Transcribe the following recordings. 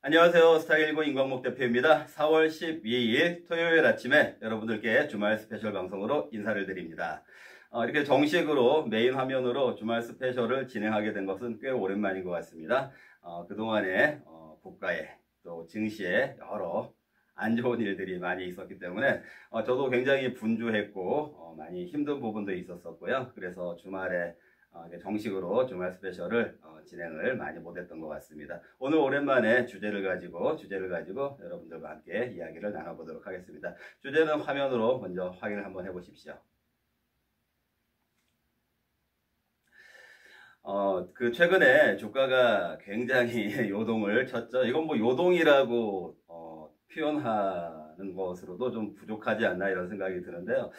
안녕하세요. 스타일10 임광목 대표입니다. 4월 12일 토요일 아침에 여러분들께 주말 스페셜 방송으로 인사를 드립니다. 이렇게 정식으로 메인 화면으로 주말 스페셜을 진행하게 된 것은 꽤 오랜만인 것 같습니다. 그동안에 국가에 또 증시에 여러 안 좋은 일들이 많이 있었기 때문에 저도 굉장히 분주했고 많이 힘든 부분도 있었었고요. 그래서 주말에 정식으로 주말 스페셜을 진행을 많이 못했던 것 같습니다. 오늘 오랜만에 주제를 가지고 여러분들과 함께 이야기를 나눠보도록 하겠습니다. 주제는 화면으로 먼저 확인을 한번 해보십시오. 최근에 주가가 굉장히 요동을 쳤죠. 이건 뭐 요동이라고 표현하는 것으로도 좀 부족하지 않나 이런 생각이 드는데요.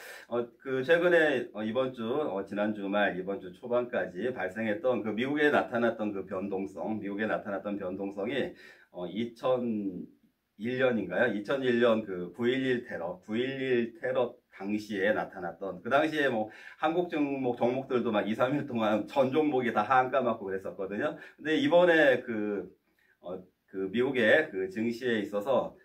최근에 이번 주, 지난 주말, 이번 주 초반까지 발생했던 미국에 나타났던 미국에 나타났던 변동성이 2001년인가요? 2001년 9.11 테러 당시에 나타났던, 그 당시에 뭐 한국 종목들도 막 2, 3일 동안 전 종목이 다 하한가 맞고 그랬었거든요. 근데 이번에 미국의 증시에 있어서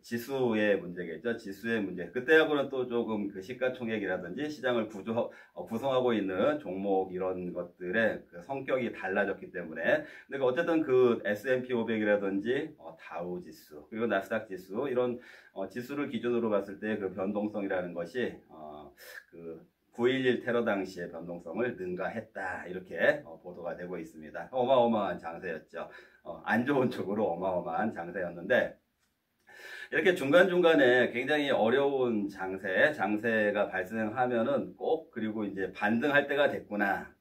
지수의 문제겠죠. 지수의 문제. 그때하고는 또 조금 시가총액이라든지 시장을 구성하고 있는 종목 이런 것들의 성격이 달라졌기 때문에. 근데 어쨌든 S&P 500이라든지 다우 지수 그리고 나스닥 지수 이런 지수를 기준으로 봤을 때 변동성이라는 것이 9.11 테러 당시의 변동성을 능가했다 이렇게 보도가 되고 있습니다. 어마어마한 장세였죠. 안 좋은 쪽으로 어마어마한 장세였는데. 이렇게 중간중간에 굉장히 어려운 장세가 발생하면은 그리고 이제 반등할 때가 됐구나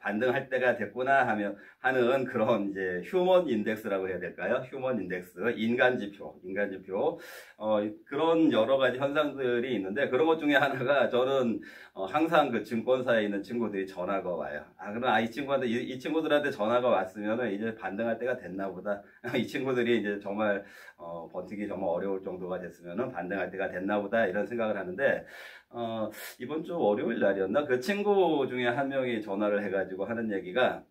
하는 그런 이제 휴먼 인덱스라고 해야 될까요? 휴먼 인덱스, 인간지표, 그런 여러 가지 현상들이 있는데, 그런 것 중에 하나가 저는 항상 증권사에 있는 친구들이 전화가 와요. 그럼 이 친구들한테 전화가 왔으면은 이제 반등할 때가 됐나 보다. 이 친구들이 이제 정말 버티기 정말 어려울 정도가 됐으면은 반등할 때가 됐나 보다 이런 생각을 하는데, 이번 주 월요일 날이었나? 그 친구 중에 한 명이 전화를 해가지고 하는 얘기가,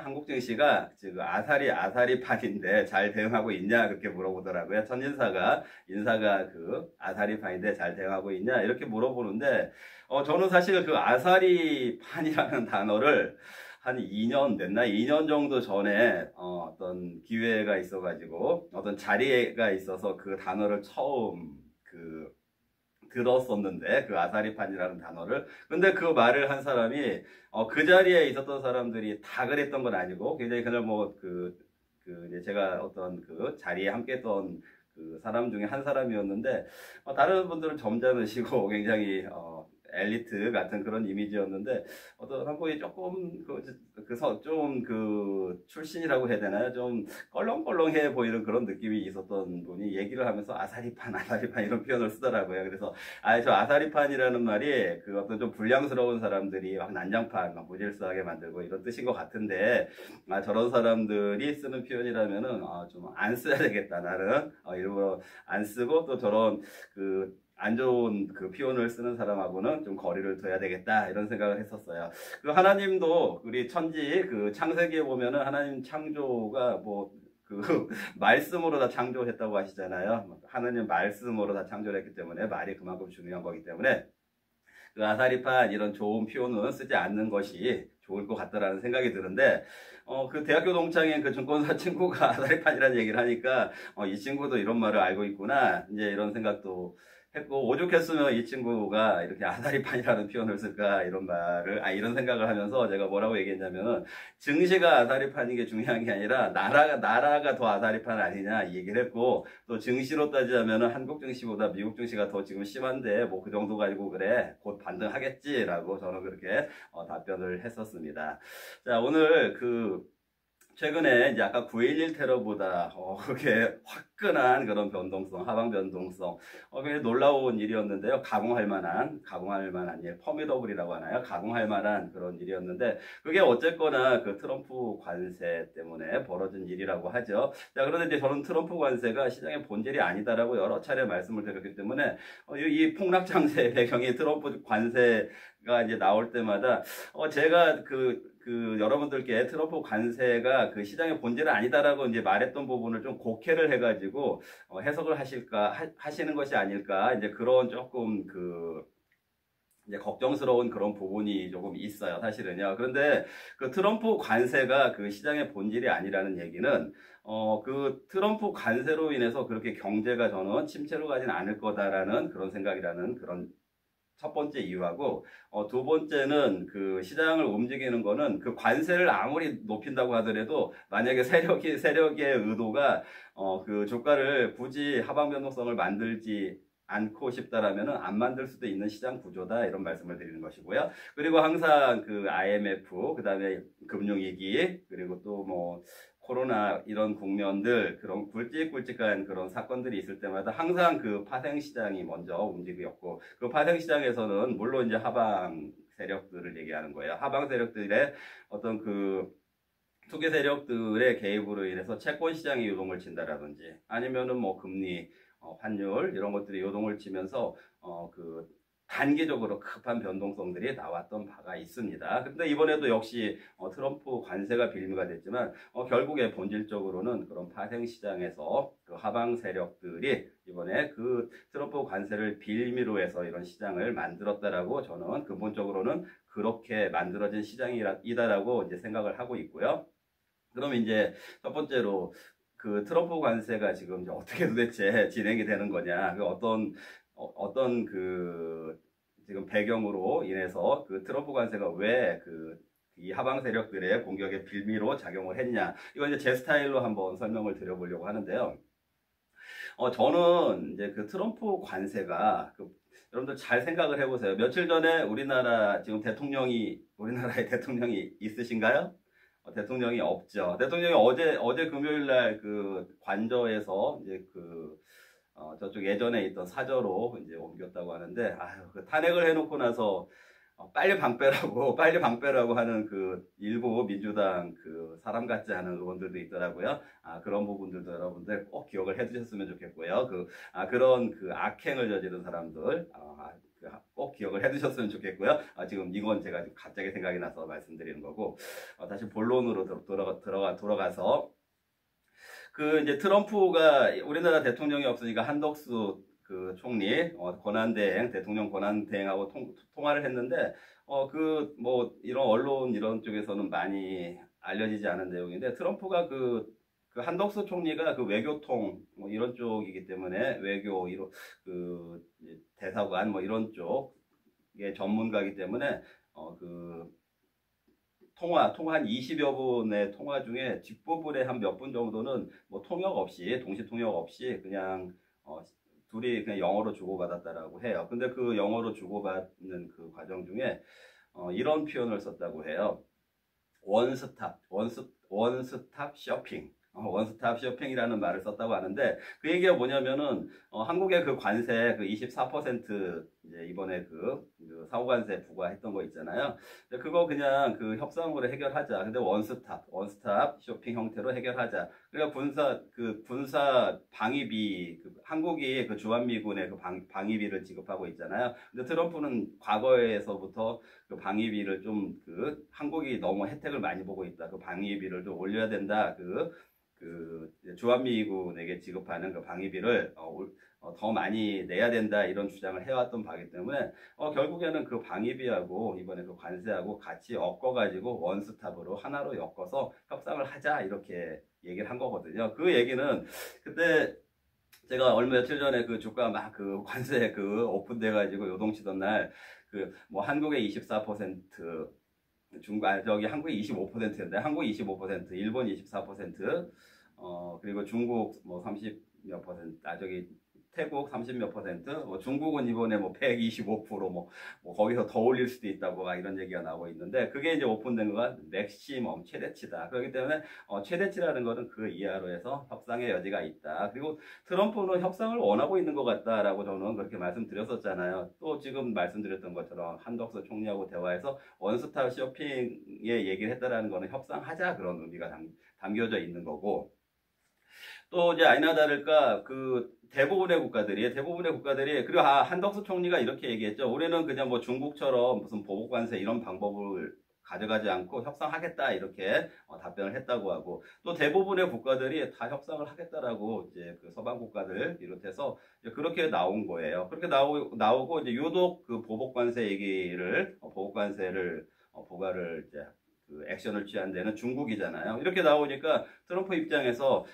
한국 증시가 지금 아사리판인데 잘 대응하고 있냐? 그렇게 물어보더라고요. 인사가 아사리판인데 잘 대응하고 있냐? 이렇게 물어보는데, 저는 사실 아사리판이라는 단어를 한 2년 됐나? 2년 정도 전에 어떤 기회가 있어가지고 어떤 자리가 있어서 그 단어를 처음 들었었는데, 아사리판이라는 단어를. 근데 그 말을 한 사람이 그 자리에 있었던 사람들이 다 그랬던 건 아니고, 굉장히 그날 이제 제가 어떤 자리에 함께 했던 사람 중에 한 사람이었는데, 다른 분들은 점잖으시고 굉장히 엘리트 같은 그런 이미지였는데, 어떤 한국이 조금 출신이라고 해야 되나요? 좀 껄렁껄렁해 보이는 그런 느낌이 있었던 분이 얘기를 하면서 아사리판 이런 표현을 쓰더라고요. 그래서 저 아사리판이라는 말이 어떤 좀 불량스러운 사람들이 막 난장판 무질서하게 만들고 이런 뜻인 것 같은데, 저런 사람들이 쓰는 표현이라면은 좀 안 써야 되겠다. 나는 일부러 안 쓰고, 또 저런 안 좋은 표현을 쓰는 사람하고는 좀 거리를 둬야 되겠다 이런 생각을 했었어요. 하나님도 우리 천지 창세기에 보면은 하나님 창조가 말씀으로 다 창조했다고 하시잖아요. 하나님 말씀으로 다 창조를 했기 때문에 말이 그만큼 중요한 거기 때문에 아사리판 이런 좋은 표현은 쓰지 않는 것이 좋을 것 같다라는 생각이 드는데, 대학교 동창인 증권사 친구가 아사리판이라는 얘기를 하니까 이 친구도 이런 말을 알고 있구나 이제 이런 생각도 했고, 오죽했으면 이 친구가 이렇게 아사리판이라는 표현을 쓸까 이런 생각을 하면서 제가 뭐라고 얘기했냐면은, 증시가 아사리판인 게 중요한 게 아니라 나라가 더 아사리판 아니냐 이 얘기를 했고, 또 증시로 따지자면은 한국 증시보다 미국 증시가 더 지금 심한데 그 정도 가지고 그래 곧 반등하겠지라고 저는 그렇게 답변을 했었습니다. 자, 오늘 최근에 이제 아까 9.11 테러보다 그게 화끈한 그런 변동성, 하방 변동성, 굉장히 놀라운 일이었는데요. 가공할 만한 일, 퍼미더블이라고 하나요? 가공할 만한 그런 일이었는데, 그게 어쨌거나 트럼프 관세 때문에 벌어진 일이라고 하죠. 자, 그런데 이제 저는 트럼프 관세가 시장의 본질이 아니다라고 여러 차례 말씀을 드렸기 때문에 이 폭락 장세의 배경이 트럼프 관세 이제 나올 때마다 제가 여러분들께 트럼프 관세가 그 시장의 본질은 아니다라고 이제 말했던 부분을 좀 곡해를 해가지고 해석을 하시는 것이 아닐까 이제 그런 조금 이제 걱정스러운 그런 부분이 조금 있어요, 사실은요. 그런데 그 트럼프 관세가 그 시장의 본질이 아니라는 얘기는 그 트럼프 관세로 인해서 그렇게 경제가 저는 침체로 가진 않을 거다라는 그런 생각이라는 그런 첫 번째 이유하고, 두 번째는 그 시장을 움직이는 거는 그 관세를 아무리 높인다고 하더라도 만약에 세력의 의도가 그 주가를 굳이 하방 변동성을 만들지 않고 싶다라면은 안 만들 수도 있는 시장 구조다 이런 말씀을 드리는 것이고요. 그리고 항상 그 IMF 그다음에 금융위기 그리고 또 뭐 코로나 이런 국면들 그런 굵직굵직한 그런 사건들이 있을 때마다 항상 그 파생 시장이 먼저 움직였고 그 파생 시장에서는 물론 이제 하방 세력들을 얘기하는 거예요. 하방 세력들의 어떤 그 투기 세력들의 개입으로 인해서 채권 시장이 요동을 친다라든지 아니면은 뭐 금리 환율 이런 것들이 요동을 치면서 그 단기적으로 급한 변동성들이 나왔던 바가 있습니다. 근데 이번에도 역시 트럼프 관세가 빌미가 됐지만 결국에 본질적으로는 그런 파생 시장에서 그 하방 세력들이 이번에 그 트럼프 관세를 빌미로 해서 이런 시장을 만들었다라고 저는 근본적으로는 그렇게 만들어진 시장이다라고 이제 생각을 하고 있고요. 그럼 이제 첫 번째로 그 트럼프 관세가 지금 이제 어떻게 도대체 진행이 되는 거냐, 그 어떤 그 지금 배경으로 인해서 그 트럼프 관세가 왜 이 하방 세력들의 공격의 빌미로 작용을 했냐, 이거 이제 제 스타일로 한번 설명을 드려보려고 하는데요. 저는 이제 그 트럼프 관세가 여러분들 잘 생각을 해보세요. 며칠 전에 우리나라의 대통령이 있으신가요? 대통령이 없죠. 대통령이 어제 금요일 날 그 관저에서 이제 저쪽 예전에 있던 사저로 이제 옮겼다고 하는데, 그 탄핵을 해놓고 나서 빨리 방빼라고 하는 그 일부 민주당 그 사람 같지 않은 의원들도 있더라고요. 그런 부분들도 여러분들 꼭 기억을 해두셨으면 좋겠고요. 그런 그 악행을 저지른 사람들, 꼭 기억을 해두셨으면 좋겠고요. 지금 이건 제가 갑자기 생각이 나서 말씀드리는 거고, 다시 본론으로 돌아가서, 이제 트럼프가 우리나라 대통령이 없으니까 한덕수 그 총리, 대통령 권한대행하고 통화를 했는데, 뭐, 이런 언론 이런 쪽에서는 많이 알려지지 않은 내용인데, 트럼프가 그 한덕수 총리가 그 외교통 뭐 이런 쪽이기 때문에 대사관 뭐 이런 쪽의 전문가이기 때문에 통화 한 20여 분의 통화 중에 뒷부분에 한 몇 분 정도는 뭐 동시 통역 없이 그냥 둘이 그냥 영어로 주고받았다라고 해요. 근데 그 영어로 주고받는 그 과정 중에 이런 표현을 썼다고 해요. 원스톱 쇼핑. 원스톱 쇼핑이라는 말을 썼다고 하는데, 그 얘기가 뭐냐면은 한국의 그 관세 24% 이제 이번에 사후관세 부과했던 거 있잖아요. 근데 그거 그냥 그 협상으로 해결하자. 근데 원스톱 쇼핑 형태로 해결하자. 그러니까 군사 방위비, 한국이 그 주한미군의 그 방위비를 지급하고 있잖아요. 근데 트럼프는 과거에서부터 그 방위비를 한국이 너무 혜택을 많이 보고 있다. 그 방위비를 좀 올려야 된다. 주한미군에게 지급하는 그 방위비를 더 많이 내야 된다, 이런 주장을 해왔던 바이기 때문에 결국에는 그 방위비하고 이번에 그 관세하고 같이 엮어가지고 원스톱으로 하나로 엮어서 협상을 하자, 이렇게 얘기를 한 거거든요. 그 얘기는 그때 제가 며칠 전에 그 주가 막 관세 오픈돼가지고 요동치던 날 뭐 한국의 24%, 한국이 25%였는데, 한국 25%, 일본 24%, 그리고 중국 뭐 30 몇 퍼센트, 태국 30 몇 퍼센트, 뭐 중국은 이번에 뭐 125%, 뭐 거기서 더 올릴 수도 있다고 막 이런 얘기가 나오고 있는데, 그게 이제 오픈된 거가 맥시멈 최대치다. 그렇기 때문에 최대치라는 거는 그 이하로 해서 협상의 여지가 있다. 그리고 트럼프는 협상을 원하고 있는 것 같다라고 저는 그렇게 말씀드렸었잖아요. 또 지금 말씀드렸던 것처럼 한덕수 총리하고 대화해서 원스톱 쇼핑의 얘기를 했다라는 거는 협상하자, 그런 의미가 담겨져 있는 거고, 또 이제 아니나 다를까 대부분의 국가들이 그리고 한덕수 총리가 이렇게 얘기했죠. 우리는 그냥 뭐 중국처럼 무슨 보복 관세 이런 방법을 가져가지 않고 협상하겠다 이렇게 답변을 했다고 하고 또 대부분의 국가들이 다 협상을 하겠다라고 이제 그 서방 국가들 비롯해서 이제 그렇게 나온 거예요. 그렇게 나오고 이제 유독 그 보복 관세 얘기를 보복 관세를 부과를 이제 그 액션을 취한 데는 중국이잖아요. 이렇게 나오니까 트럼프 입장에서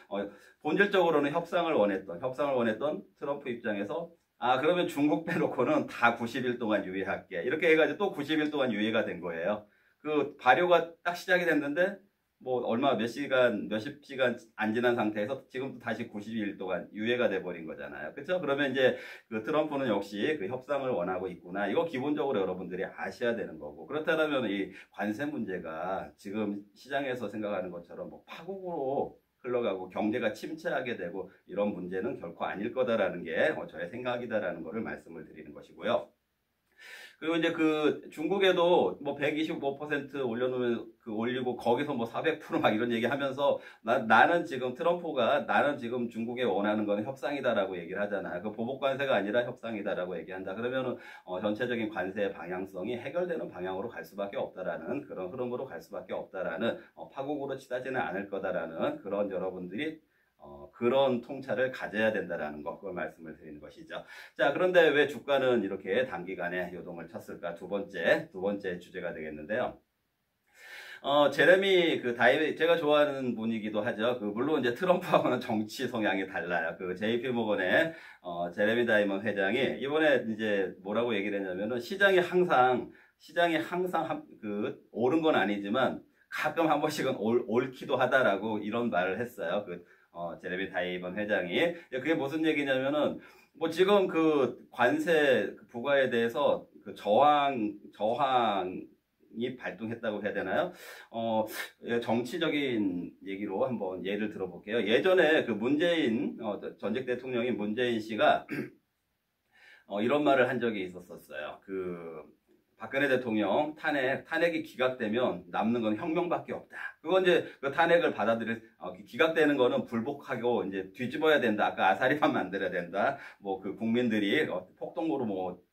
본질적으로는 협상을 원했던 트럼프 입장에서 그러면 중국 빼놓고는 다 90일 동안 유예할게. 이렇게 해가지고 또 90일 동안 유예가 된 거예요. 그 발효가 딱 시작이 됐는데 뭐 몇십 시간 안 지난 상태에서 지금 다시 90일 동안 유예가 돼 버린 거잖아요. 그렇죠? 그러면 이제 그 트럼프는 역시 그 협상을 원하고 있구나. 이거 기본적으로 여러분들이 아셔야 되는 거고. 그렇다면 이 관세 문제가 지금 시장에서 생각하는 것처럼 뭐 파국으로 흘러가고 경제가 침체하게 되고 이런 문제는 결코 아닐 거다라는 게 저의 생각이다라는 것을 말씀을 드리는 것이고요. 그리고 이제 그 중국에도 뭐 125% 올려놓으면 올리고 거기서 뭐 400%막 이런 얘기 하면서 나는 지금 중국에 원하는 거는 협상이다라고 얘기를 하잖아요. 그 보복 관세가 아니라 협상이다라고 얘기한다. 그러면은 전체적인 관세의 방향성이 해결되는 방향으로 갈 수밖에 없다라는 그런 흐름으로 갈 수밖에 없다라는 파국으로 치닫지는 않을 거다라는 그런 여러분들이 그런 통찰을 가져야 된다라는 거, 그걸 말씀을 드리는 것이죠. 자, 그런데 왜 주가는 이렇게 단기간에 요동을 쳤을까? 두 번째 주제가 되겠는데요. 제레미 제가 좋아하는 분이기도 하죠. 물론 이제 트럼프하고는 정치 성향이 달라요. JP 모건의 제레미 다이먼 회장이 이번에 이제 뭐라고 얘기를 했냐면은 시장이 항상 오른 건 아니지만 가끔 한 번씩은 옳기도 하다라고 이런 말을 했어요. 제레미 다이먼 회장이. 그게 무슨 얘기냐면은, 뭐 지금 관세 부과에 대해서 저항이 발동했다고 해야 되나요? 정치적인 얘기로 한번 예를 들어볼게요. 예전에 전직 대통령인 문재인 씨가, 이런 말을 한 적이 있었어요. 박근혜 대통령 탄핵이 기각되면 남는 건 혁명밖에 없다. 그건 이제 그 탄핵을 기각되는 거는 불복하고 이제 뒤집어야 된다. 아까 아사리만 만들어야 된다. 국민들이 폭동으로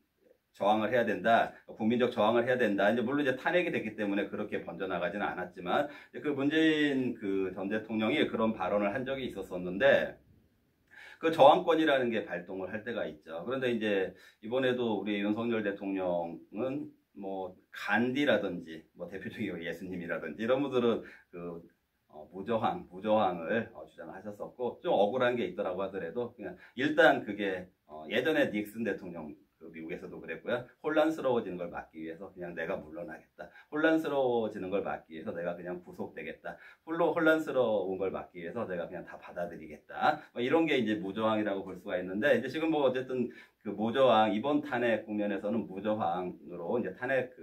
저항을 해야 된다. 국민적 저항을 해야 된다. 이제 물론 이제 탄핵이 됐기 때문에 그렇게 번져나가지는 않았지만 문재인 전 대통령이 그런 발언을 한 적이 있었었는데 저항권이라는 게 발동을 할 때가 있죠. 그런데 이제 이번에도 우리 윤석열 대통령은 간디라든지 대표적인 예수님이라든지 이런 분들은 무저항을 주장하셨었고 좀 억울한 게 있더라고 하더라도 그냥 일단 그게 예전에 닉슨 대통령 미국에서도 그랬고요. 혼란스러워지는 걸 막기 위해서 그냥 내가 물러나겠다. 혼란스러워지는 걸 막기 위해서 내가 그냥 구속되겠다. 혼란스러운 걸 막기 위해서 내가 그냥 다 받아들이겠다. 이런 게 이제 무저항이라고 볼 수가 있는데 이제 지금 어쨌든 무저항 이번 탄핵 국면에서는 무저항으로 이제 탄핵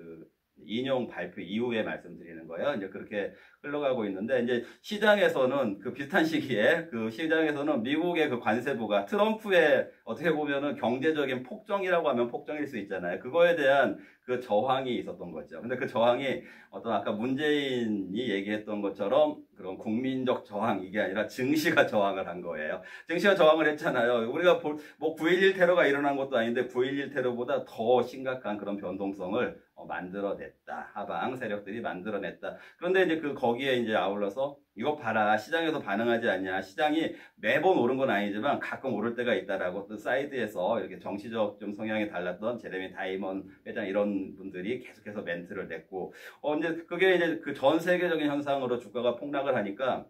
인용 발표 이후에 말씀드리는 거예요. 이제 그렇게 흘러가고 있는데, 이제 시장에서는 비슷한 시기에 시장에서는 미국의 관세부가 트럼프의 어떻게 보면은 경제적인 폭정이라고 하면 폭정일 수 있잖아요. 그거에 대한 저항이 있었던 거죠. 근데 저항이 아까 문재인이 얘기했던 것처럼 그런 국민적 저항, 이게 아니라 증시가 저항을 한 거예요. 증시가 저항을 했잖아요. 우리가 9.11 테러가 일어난 것도 아닌데 9.11 테러보다 더 심각한 그런 변동성을 만들어냈다. 하방 세력들이 만들어냈다. 그런데 이제 거기에 이제 아울러서 이거 봐라. 시장에서 반응하지 않냐. 시장이 매번 오른 건 아니지만 가끔 오를 때가 있다라고 또 사이드에서 이렇게 정치적 좀 성향이 달랐던 제레미 다이먼 회장 이런 분들이 계속해서 멘트를 냈고, 이제 그게 이제 전 세계적인 현상으로 주가가 폭락을 하니까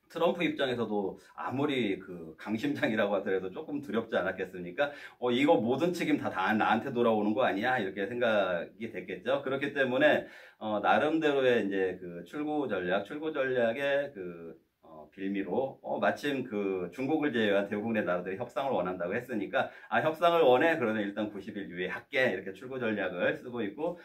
트럼프 입장에서도 아무리 강심장이라고 하더라도 조금 두렵지 않았겠습니까? 이거 모든 책임 다 나한테 돌아오는 거 아니야? 이렇게 생각이 됐겠죠. 그렇기 때문에, 나름대로의 이제 출구 전략의 빌미로, 마침 중국을 제외한 대부분의 나라들이 협상을 원한다고 했으니까, 협상을 원해? 그러면 일단 90일 유예할게. 이렇게 출구 전략을 쓰고 있고,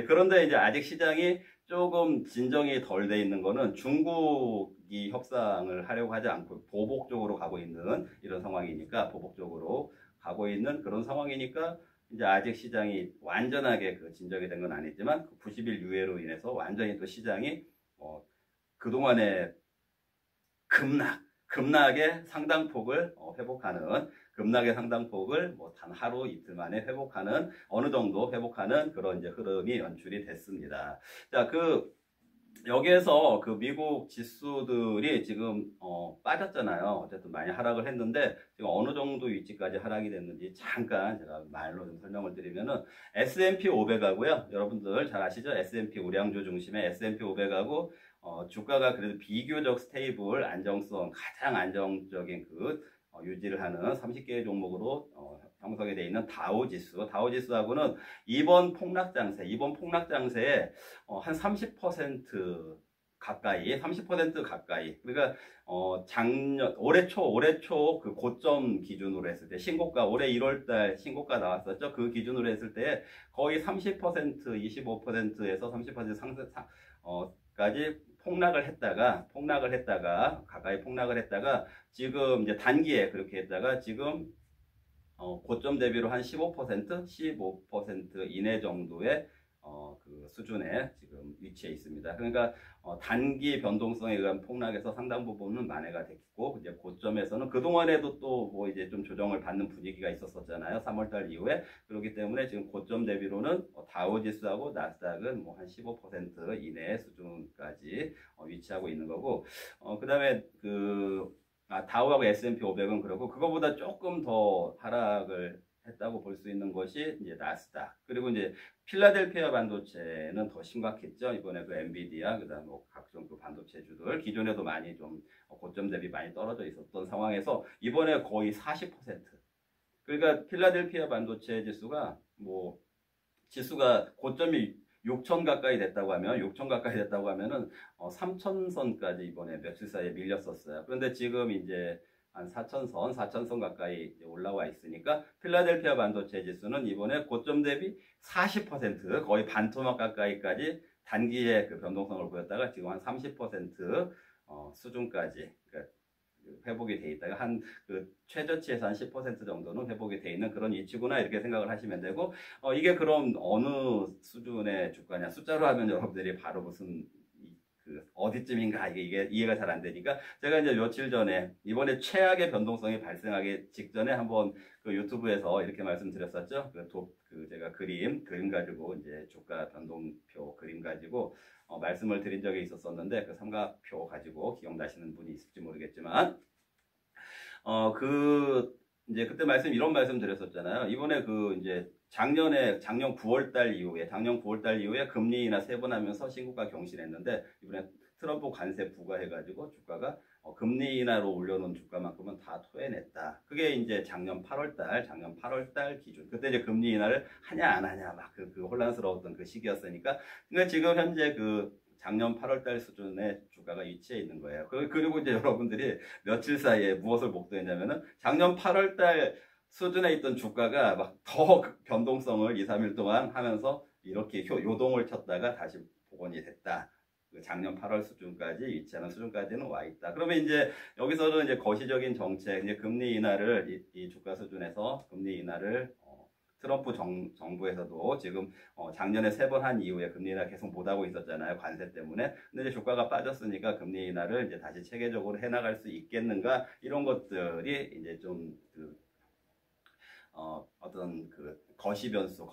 그런데 이제 아직 시장이 조금 진정이 덜 돼 있는 거는 중국이 협상을 하려고 하지 않고 보복적으로 가고 있는 이런 상황이니까, 보복적으로 가고 있는 그런 상황이니까, 이제 아직 시장이 완전하게 진정이 된 건 아니지만, 90일 유예로 인해서 완전히 또 시장이, 그동안의 급락, 급락의 상당폭을 회복하는, 급락의 상당폭을 뭐 단 하루 이틀 만에 회복하는, 어느 정도 회복하는 그런 이제 흐름이 연출이 됐습니다. 자, 여기에서 그 미국 지수들이 지금 빠졌잖아요. 어쨌든 많이 하락을 했는데 지금 어느 정도 위치까지 하락이 됐는지 잠깐 제가 말로 좀 설명을 드리면은 S&P 500하고요. 여러분들 잘 아시죠? S&P 우량주 중심의 S&P 500하고 주가가 그래도 비교적 스테이블, 안정성, 가장 안정적인 유지를 하는 30개의 종목으로 형성이 되어 있는 다우지수하고는 이번 폭락 장세에 한 30% 가까이, 30% 가까이. 그러니까 올해 초 그 고점 기준으로 했을 때 올해 1월달 신고가 나왔었죠. 그 기준으로 했을 때 거의 30%, 25%에서 30% 까지 폭락을 했다가 가까이 폭락을 했다가 지금 이제 단기에 그렇게 했다가 지금 고점 대비로 한 15% 이내 정도의 그 수준에 지금 위치해 있습니다. 그러니까 단기 변동성에 의한 폭락에서 상당 부분은 만회가 됐고, 이제 고점에서는 그동안에도 또 뭐 이제 좀 조정을 받는 분위기가 있었었잖아요. 3월달 이후에. 그렇기 때문에 지금 고점 대비로는 다우지수하고 나스닥은 뭐 한 15% 이내 수준까지 위치하고 있는 거고, 그 다음에 다우하고 S&P 500은 그러고, 그거보다 조금 더 하락을 했다고 볼 수 있는 것이 이제 나스닥. 그리고 이제 필라델피아 반도체는 더 심각했죠. 이번에 그 엔비디아, 그다음 뭐 각종 그 반도체주들 기존에도 많이 좀 고점 대비 많이 떨어져 있었던 상황에서 이번에 거의 40%. 그러니까 필라델피아 반도체 지수가 고점이 6천 가까이 됐다고 하면은 3천선까지 이번에 며칠 사이에 밀렸었어요. 그런데 지금 이제 한 4천선 가까이 올라와 있으니까 필라델피아 반도체 지수는 이번에 고점 대비 40% 거의 반토막 가까이까지 단기에 그 변동성을 보였다가 지금 한 30% 수준까지, 그러니까 회복이 돼 있다가 최저치에서 한 10% 정도는 회복이 돼 있는 그런 위치구나, 이렇게 생각을 하시면 되고, 이게 그럼 어느 수준의 주가냐, 숫자로 하면 여러분들이 바로 무슨 어디쯤인가 이게 이해가 잘 안 되니까, 제가 이제 며칠 전에 이번에 최악의 변동성이 발생하기 직전에 한번 그 유튜브에서 이렇게 말씀드렸었죠. 제가 그림 가지고 이제 주가 변동표 그림 가지고 말씀을 드린 적이 있었었는데, 그 삼각표 가지고 기억나시는 분이 있을지 모르겠지만, 이제 그때 이런 말씀 드렸었잖아요. 이번에 이제 작년 9월달 이후에 금리 인하 3번 하면서 신고가 경신했는데, 이번에 트럼프 관세 부과해가지고 주가가 금리 인하로 올려놓은 주가만큼은 다 토해냈다. 그게 이제 작년 8월달 기준. 그때 이제 금리 인하를 하냐 안 하냐 막 그 혼란스러웠던 그 시기였으니까. 그러니까 지금 현재 작년 8월달 수준의 주가가 위치해 있는 거예요. 그리고 이제 여러분들이 며칠 사이에 무엇을 목도했냐면은 작년 8월달 수준에 있던 주가가 막 더 변동성을 2, 3일 동안 하면서 이렇게 요동을 쳤다가 다시 복원이 됐다. 작년 8월 수준까지 위치하는 수준까지는 와 있다. 그러면 이제 여기서는 이제 거시적인 정책, 이제 금리 인하를 이 주가 수준에서 금리 인하를 트럼프 정부에서도 지금 작년에 3번 한 이후에 금리 인하 계속 못하고 있었잖아요. 관세 때문에. 근데 이제 주가가 빠졌으니까 금리 인하를 이제 다시 체계적으로 해나갈 수 있겠는가, 이런 것들이 이제 좀 어떤 거시 변수,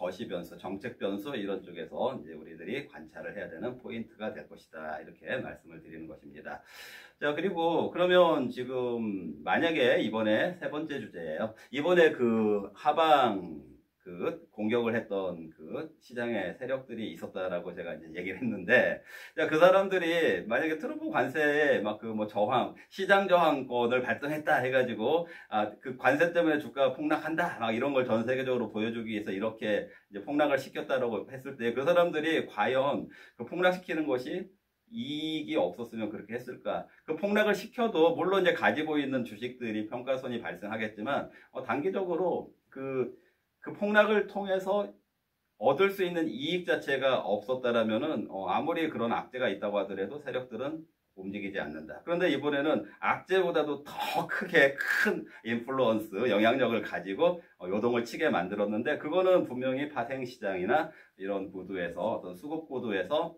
정책 변수, 이런 쪽에서 이제 우리들이 관찰을 해야 되는 포인트가 될 것이다, 이렇게 말씀을 드리는 것입니다. 자, 그리고 그러면 지금 만약에 이번에 세 번째 주제예요. 이번에 하방 공격을 했던 시장의 세력들이 있었다라고 제가 이제 얘기를 했는데, 그 사람들이 만약에 트럼프 관세에 시장 저항권을 발동했다 해가지고, 그 관세 때문에 주가가 폭락한다, 막 이런 걸 전 세계적으로 보여주기 위해서 이렇게 이제 폭락을 시켰다라고 했을 때, 그 사람들이 과연 폭락시키는 것이 이익이 없었으면 그렇게 했을까? 그 폭락을 시켜도 물론 이제 가지고 있는 주식들이 평가손이 발생하겠지만, 단기적으로 그 폭락을 통해서 얻을 수 있는 이익 자체가 없었다라면은 아무리 그런 악재가 있다고 하더라도 세력들은 움직이지 않는다. 그런데 이번에는 악재보다도 더 큰 인플루언스, 영향력을 가지고 요동을 치게 만들었는데, 그거는 분명히 파생시장이나 이런 구도에서, 어떤 수급 구도에서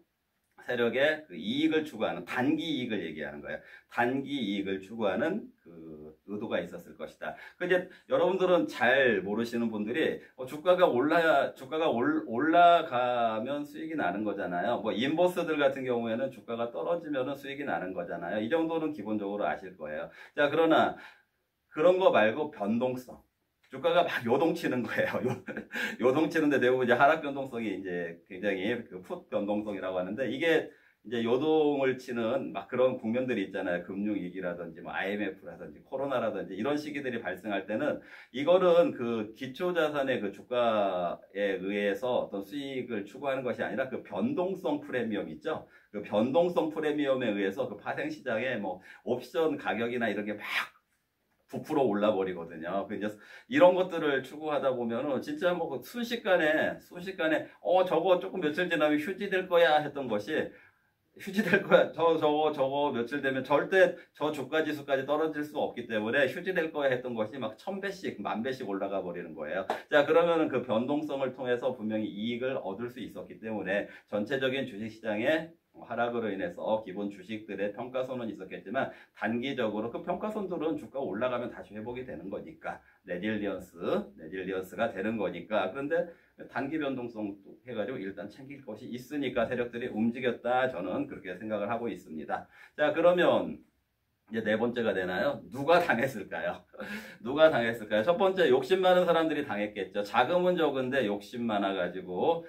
세력의 그 이익을 추구하는 단기 이익을 얘기하는 거예요. 단기 이익을 추구하는 그 의도가 있었을 것이다. 그 이제 여러분들은 잘 모르시는 분들이 주가가 올라가면 수익이 나는 거잖아요. 뭐 인버스들 같은 경우에는 주가가 떨어지면은 수익이 나는 거잖아요. 이 정도는 기본적으로 아실 거예요. 자, 그러나 그런 거 말고 변동성. 주가가 막 요동치는 거예요. 요동치는데 대부분 이제 하락 변동성이 이제 굉장히 그 풋 변동성이라고 하는데 이게 이제 요동을 치는 막 그런 국면들이 있잖아요. 금융위기라든지 뭐 IMF라든지 코로나라든지 이런 시기들이 발생할 때는 이거는 그 기초자산의 그 주가에 의해서 어떤 수익을 추구하는 것이 아니라 그 변동성 프리미엄 있죠. 그 변동성 프리미엄에 의해서 그 파생시장에 뭐 옵션 가격이나 이런 게막 부풀어 올라 버리거든요. 이제 이런 것들을 추구하다 보면은 진짜 뭐 순식간에 저거 조금 며칠 지나면 휴지될 거야 했던 것이 휴지될 거야. 저거 며칠 되면 절대 저 주가 지수까지 떨어질 수 없기 때문에 휴지될 거야 했던 것이 막 1000배씩, 10,000배씩 올라가 버리는 거예요. 자, 그러면은 그 변동성을 통해서 분명히 이익을 얻을 수 있었기 때문에 전체적인 주식시장에 하락으로 인해서 기본 주식들의 평가손은 있었겠지만 단기적으로 그 평가손들은 주가 올라가면 다시 회복이 되는 거니까 레질리언스가 되는 거니까. 그런데 단기 변동성 해가지고 일단 챙길 것이 있으니까 세력들이 움직였다. 저는 그렇게 생각을 하고 있습니다. 자, 그러면 이제 네 번째가 되나요? 누가 당했을까요? 누가 당했을까요? 첫 번째, 욕심 많은 사람들이 당했겠죠. 자금은 적은데 욕심 많아가지고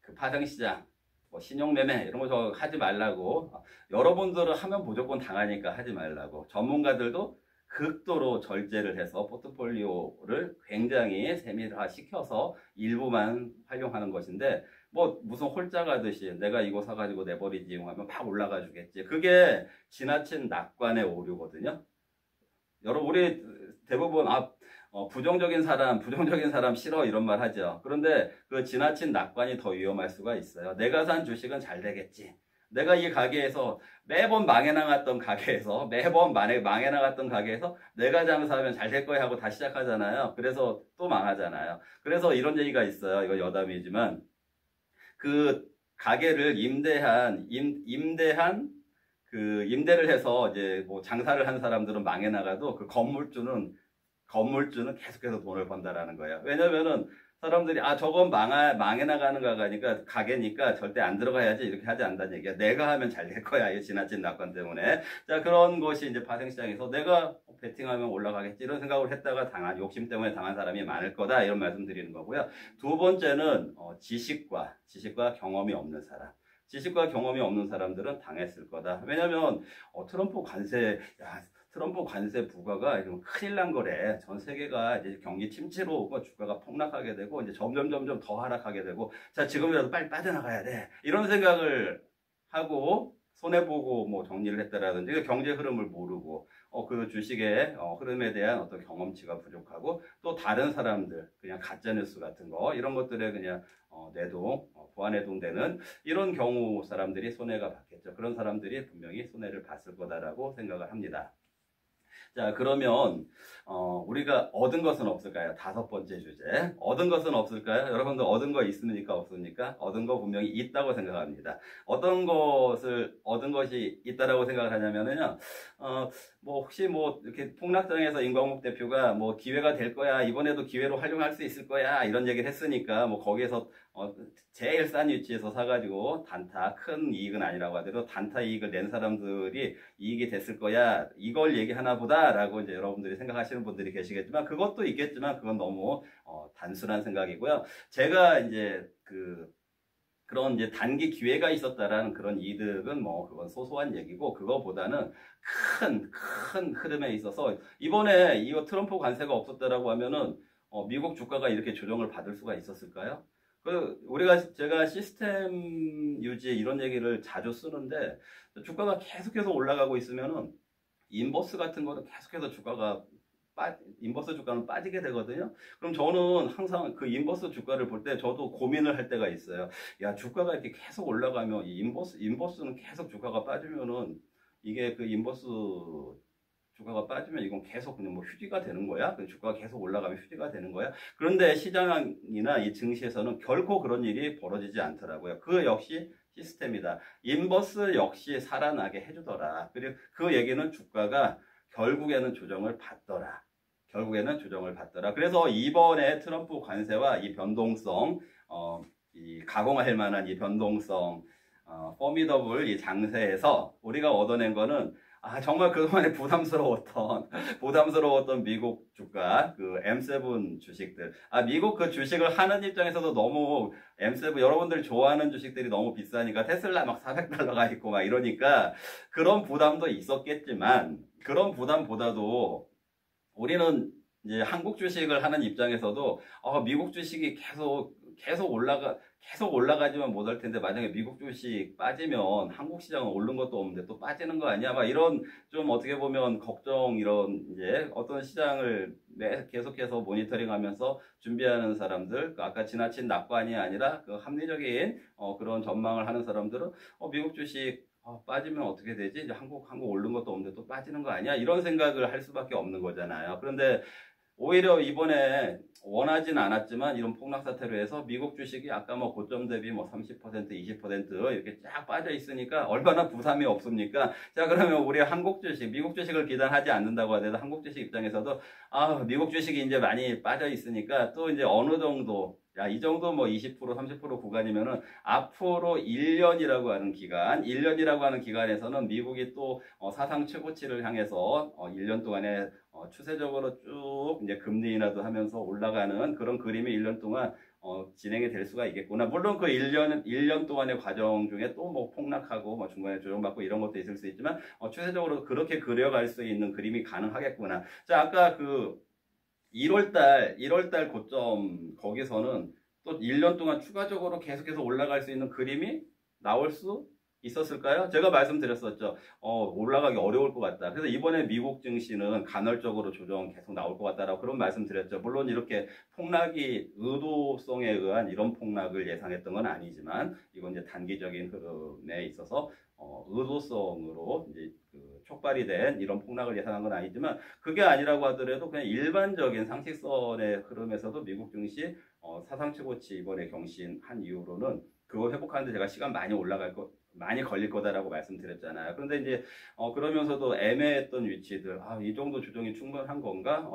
그 파생시장 뭐 신용매매 이런 거 저 하지 말라고. 여러분들은 하면 무조건 당하니까 하지 말라고. 전문가들도 극도로 절제를 해서 포트폴리오를 굉장히 세밀화 시켜서 일부만 활용하는 것인데 뭐 무슨 홀짝 하듯이 내가 이거 사가지고 내버리지 하면 막 올라가 주겠지. 그게 지나친 낙관의 오류거든요. 여러분 우리 대부분 부정적인 사람 싫어 이런 말 하죠. 그런데 그 지나친 낙관이 더 위험할 수가 있어요. 내가 산 주식은 잘 되겠지. 내가 이 가게에서 매번 망해 나갔던 가게에서 내가 장사하면 잘 될 거야 하고 다시 시작하잖아요. 그래서 또 망하잖아요. 그래서 이런 얘기가 있어요. 이거 여담이지만 그 가게를 임대를 해서 이제 뭐 장사를 한 사람들은 망해 나가도 그 건물주는 계속해서 돈을 번다라는 거예요. 왜냐면은 사람들이 저건 망해 나가는 가게니까 절대 안 들어가야지 이렇게 하지 않는다는 얘기야. 내가 하면 잘 될 거야. 이 지나친 낙관 때문에. 자, 그런 것이 이제 파생시장에서 내가 베팅하면 올라가겠지 이런 생각을 했다가 욕심 때문에 당한 사람이 많을 거다 이런 말씀 드리는 거고요. 두 번째는 지식과 경험이 없는 사람. 지식과 경험이 없는 사람들은 당했을 거다. 왜냐면 트럼프 관세 부과가 큰일 난 거래. 전 세계가 이제 경기 침체로 오고 주가가 폭락하게 되고 이제 점점 더 하락하게 되고 자, 지금이라도 빨리 빠져나가야 돼. 이런 생각을 하고 손해보고 뭐 정리를 했다라든지 경제 흐름을 모르고 그 주식의 흐름에 대한 어떤 경험치가 부족하고 또 다른 사람들 그냥 가짜뉴스 같은 거 이런 것들에 그냥 부안해동되는 이런 경우 사람들이 손해가 받겠죠. 그런 사람들이 분명히 손해를 봤을 거다라고 생각을 합니다. 자, 그러면 우리가 얻은 것은 없을까요? 다섯 번째 주제. 얻은 것은 없을까요? 여러분들 얻은 거 있습니까? 없습니까? 얻은 거 분명히 있다고 생각합니다. 어떤 것을 얻은 것이 있다라고 생각을 하냐면요. 뭐 혹시 뭐 이렇게 폭락장에서 임광욱 대표가 뭐 기회가 될 거야. 이번에도 기회로 활용할 수 있을 거야. 이런 얘기를 했으니까 뭐 거기에서 제일 싼 위치에서 사가지고 큰 이익은 아니라고 하더라도 단타 이익을 낸 사람들이 이익이 됐을 거야. 이걸 얘기하나 보다라고 이제 여러분들이 생각하시는 분들이 계시겠지만 그것도 있겠지만 그건 너무 단순한 생각이고요. 제가 이제 그런 이제 단기 기회가 있었다라는 그런 이득은 뭐 그건 소소한 얘기고 그거보다는 큰 흐름에 있어서 이번에 이거 트럼프 관세가 없었다라고 하면은 미국 주가가 이렇게 조정을 받을 수가 있었을까요? 제가 시스템 유지 이런 얘기를 자주 쓰는데 주가가 계속해서 올라가고 있으면은 인버스 같은 거는 계속해서 인버스 주가는 빠지게 되거든요. 그럼 저는 항상 그 인버스 주가를 볼 때 저도 고민을 할 때가 있어요. 야, 주가가 이렇게 계속 올라가면 인버스는 계속 주가가 빠지면은 이게 그 인버스 주가가 빠지면 이건 계속 그냥 뭐 휴지가 되는 거야? 주가가 계속 올라가면 휴지가 되는 거야? 그런데 시장이나 이 증시에서는 결코 그런 일이 벌어지지 않더라고요. 그 역시 시스템이다. 인버스 역시 살아나게 해주더라. 그리고 그 얘기는 주가가 결국에는 조정을 받더라. 결국에는 조정을 받더라. 그래서 이번에 트럼프 관세와 이 변동성, 이 가공할 만한 이 변동성, 포미더블 이 장세에서 우리가 얻어낸 거는 정말 그동안에 부담스러웠던 미국 주가, 그 M7 주식들. 미국 그 주식을 하는 입장에서도 너무 M7, 여러분들 좋아하는 주식들이 너무 비싸니까 테슬라 막 $400가 있고 막 이러니까 그런 부담도 있었겠지만, 그런 부담보다도 우리는 이제 한국 주식을 하는 입장에서도 미국 주식이 계속 올라가지만 못할 텐데, 만약에 미국 주식 빠지면 한국 시장은 오른 것도 없는데 또 빠지는 거 아니야? 막 이런 좀 어떻게 보면 걱정, 이런 이제 어떤 시장을 계속해서 모니터링하면서 준비하는 사람들, 아까 지나친 낙관이 아니라 그 합리적인 그런 전망을 하는 사람들은 미국 주식 빠지면 어떻게 되지? 이제 한국 오른 것도 없는데 또 빠지는 거 아니야? 이런 생각을 할 수밖에 없는 거잖아요. 그런데 오히려 이번에 원하진 않았지만 이런 폭락 사태로 해서 미국 주식이 아까 뭐 고점 대비 뭐 30%, 20% 이렇게 쫙 빠져 있으니까 얼마나 부담이 없습니까? 자, 그러면 우리 한국 주식, 미국 주식을 기단하지 않는다고 하더라도 한국 주식 입장에서도 미국 주식이 이제 많이 빠져 있으니까 또 이제 어느 정도, 이 정도 뭐 20%, 30% 구간이면은 앞으로 1년이라고 하는 기간에서는 미국이 또 사상 최고치를 향해서 1년 동안에 추세적으로 쭉 이제 금리 인하도 하면서 올라가는 그런 그림이 1년 동안 진행이 될 수가 있겠구나. 물론 그 1년 동안의 과정 중에 또 뭐 폭락하고 뭐 중간에 조정받고 이런 것도 있을 수 있지만 추세적으로 그렇게 그려갈 수 있는 그림이 가능하겠구나. 자, 아까 그 1월달 고점 거기서는 또 1년 동안 추가적으로 계속해서 올라갈 수 있는 그림이 나올 수 있었을까요? 제가 말씀드렸었죠. 올라가기 어려울 것 같다. 그래서 이번에 미국 증시는 간헐적으로 조정 계속 나올 것 같다라고 그런 말씀드렸죠. 물론 이렇게 폭락이 의도성에 의한 이런 폭락을 예상했던 건 아니지만, 이건 이제 단기적인 흐름에 있어서 의도성으로 이제 그 촉발이 된 이런 폭락을 예상한 건 아니지만, 그게 아니라고 하더라도 그냥 일반적인 상식선의 흐름에서도 미국 증시 사상 최고치 이번에 경신한 이후로는 그거 회복하는데 제가 시간 많이 걸릴 거다라고 말씀드렸잖아요. 그런데 이제 그러면서도 애매했던 위치들, 이 정도 조정이 충분한 건가?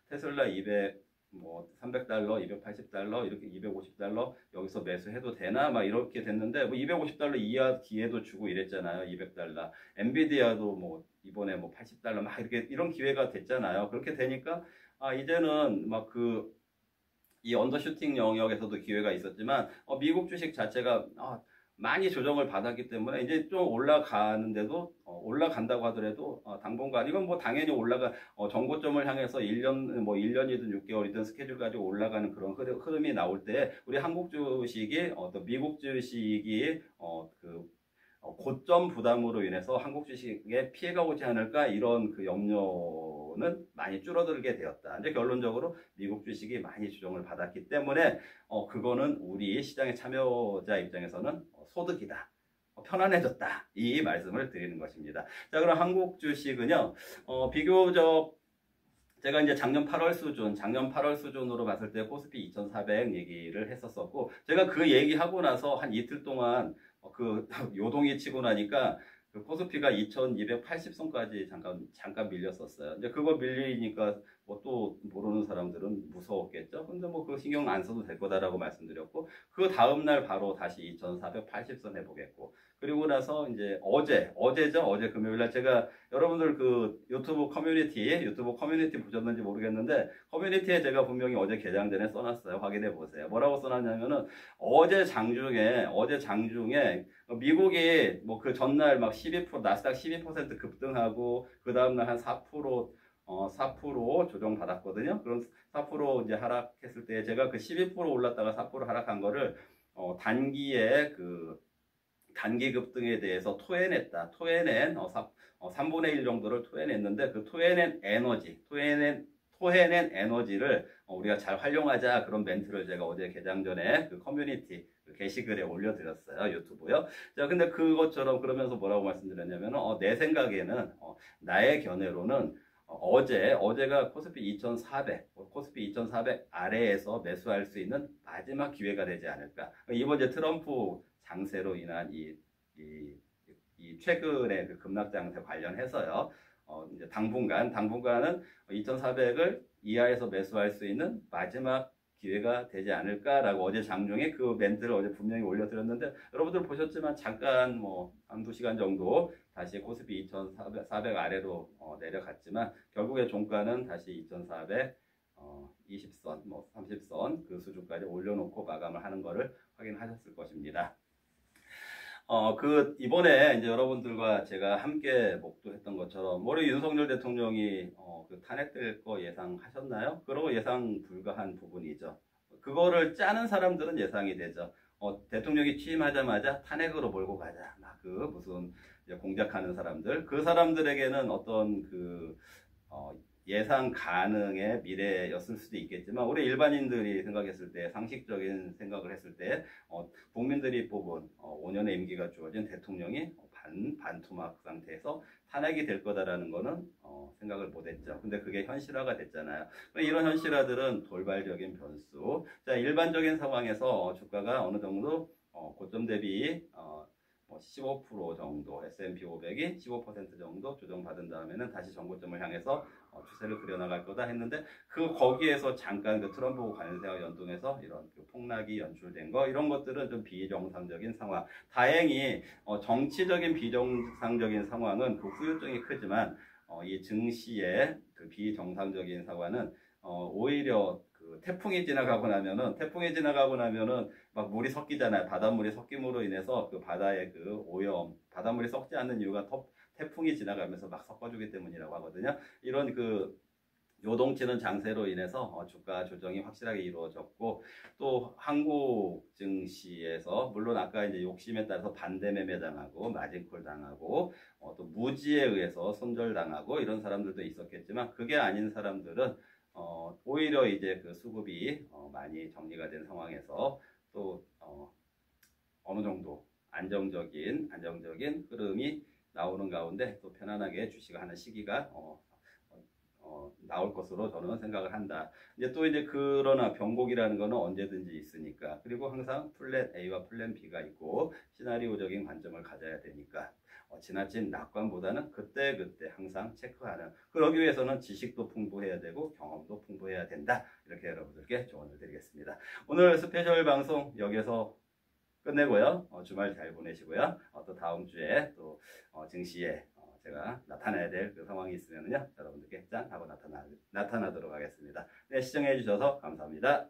테슬라 200 뭐 $300, $280, 이렇게 $250 여기서 매수해도 되나? 막 이렇게 됐는데, 뭐 $250 이하 기회도 주고 이랬잖아요. $200. 엔비디아도 뭐 이번에 뭐 $80 막 이런 기회가 됐잖아요. 그렇게 되니까 이제는 막 이 언더슈팅 영역에서도 기회가 있었지만 미국 주식 자체가 많이 조정을 받았기 때문에 이제 좀 올라가는데도 올라간다고 하더라도 당분간 이건 뭐 당연히 정고점을 향해서 1년이든 6개월이든 스케줄 가지고 올라가는 그런 흐름이 나올 때 우리 한국 주식이 또 미국 주식이 고점 부담으로 인해서 한국 주식에 피해가 오지 않을까, 이런 그 염려는 많이 줄어들게 되었다. 이제 결론적으로 미국 주식이 많이 조정을 받았기 때문에 그거는 우리 시장의 참여자 입장에서는 소득이다. 편안해졌다. 이 말씀을 드리는 것입니다. 자, 그럼 한국 주식은요, 비교적 제가 이제 작년 8월 수준으로 봤을 때 코스피 2400 얘기를 했었었고, 제가 그 얘기하고 나서 한 이틀 동안 요동이 치고 나니까 그 코스피가 2280선까지 잠깐 밀렸었어요. 이제 그거 밀리니까 뭐 또 모르는 사람들은 무서웠겠죠. 근데 뭐 그거 신경 안 써도 될 거다라고 말씀드렸고, 그 다음날 바로 다시 2480선 해보겠고, 그리고 나서 이제 어제 금요일날 제가 여러분들 그 유튜브 커뮤니티 보셨는지 모르겠는데, 커뮤니티에 제가 분명히 어제 개장 전에 써놨어요. 확인해 보세요. 뭐라고 써놨냐면은 어제 장중에 미국이 뭐 그 전날 막 12% 나스닥 12% 급등하고 그 다음날 한 4% 조정 받았거든요. 그럼 4% 이제 하락했을 때 제가 그 12% 올랐다가 4% 하락한 거를 단기 급등에 대해서 토해낸 3분의 1 정도를 토해냈는데, 그 토해낸 에너지를 우리가 잘 활용하자, 그런 멘트를 제가 어제 개장 전에 그 커뮤니티 게시글에 올려드렸어요. 유튜브요. 자, 근데 그것처럼 그러면서 뭐라고 말씀드렸냐면, 내 생각에는, 나의 견해로는 어제가 코스피 2400 아래에서 매수할 수 있는 마지막 기회가 되지 않을까. 이번 이제 트럼프 장세로 인한 이 최근의 그 급락 장세 관련해서요. 이제 당분간은 2,400을 이하에서 매수할 수 있는 마지막 기회가 되지 않을까라고 어제 장중에 그 멘트를 어제 분명히 올려드렸는데 여러분들 보셨지만 잠깐 뭐 한두 시간 정도 다시 코스피 2,400 아래로 내려갔지만 결국에 종가는 다시 2,400 20선, 뭐 30선 그 수준까지 올려놓고 마감을 하는 것을 확인하셨을 것입니다. 이번에 이제 여러분들과 제가 함께 목도했던 것처럼, 올해 윤석열 대통령이, 그 탄핵될 거 예상하셨나요? 그러고 예상 불가한 부분이죠. 그거를 짜는 사람들은 예상이 되죠. 대통령이 취임하자마자 탄핵으로 몰고 가자. 막 무슨 이제 공작하는 사람들. 그 사람들에게는 어떤 예상 가능의 미래였을 수도 있겠지만 우리 일반인들이 생각했을 때 상식적인 생각을 했을 때 국민들이 뽑은 5년의 임기가 주어진 대통령이 반토막 상태에서 탄핵이 될 거다라는 거는 생각을 못했죠. 근데 그게 현실화가 됐잖아요. 이런 현실화들은 돌발적인 변수. 자, 일반적인 상황에서 주가가 어느 정도 고점 대비 15% 정도, S&P 500이 15% 정도 조정받은 다음에는 다시 정고점을 향해서 추세를 그려나갈 거다 했는데 거기에서 잠깐 트럼프 관세와 연동해서 이런 폭락이 연출된 거, 이런 것들은 좀 비정상적인 상황. 다행히 정치적인 비정상적인 상황은 그 후유증이 크지만 이 증시의 그 비정상적인 상황은 오히려 태풍이 지나가고 나면은 막 물이 섞이잖아요. 바닷물이 섞임으로 인해서 그 바다의 그 오염, 바닷물이 섞지 않는 이유가 태풍이 지나가면서 막 섞어주기 때문이라고 하거든요. 이런 요동치는 장세로 인해서 주가 조정이 확실하게 이루어졌고, 또 한국 증시에서 물론 아까 이제 욕심에 따라서 반대 매매 당하고 마진콜 당하고 또 무지에 의해서 손절당하고 이런 사람들도 있었겠지만, 그게 아닌 사람들은 오히려 이제 그 수급이 많이 정리가 된 상황에서 또 어느 정도 안정적인 흐름이 나오는 가운데 또 편안하게 주식을 하는 시기가 나올 것으로 저는 생각을 한다. 이제 그러나 변곡이라는 거는 언제든지 있으니까, 그리고 항상 플랜 A와 플랜 B가 있고 시나리오적인 관점을 가져야 되니까 지나친 낙관보다는 그때 항상 체크하는, 그러기 위해서는 지식도 풍부해야 되고 경험도 풍부해야 된다. 이렇게 여러분들께 조언을 드리겠습니다. 오늘 스페셜 방송 여기서 끝내고요. 주말 잘 보내시고요. 또 다음 주에 또 증시에 제가 나타나야 될 그 상황이 있으면요, 여러분들께 짠 하고 나타나도록 하겠습니다. 네, 시청해 주셔서 감사합니다.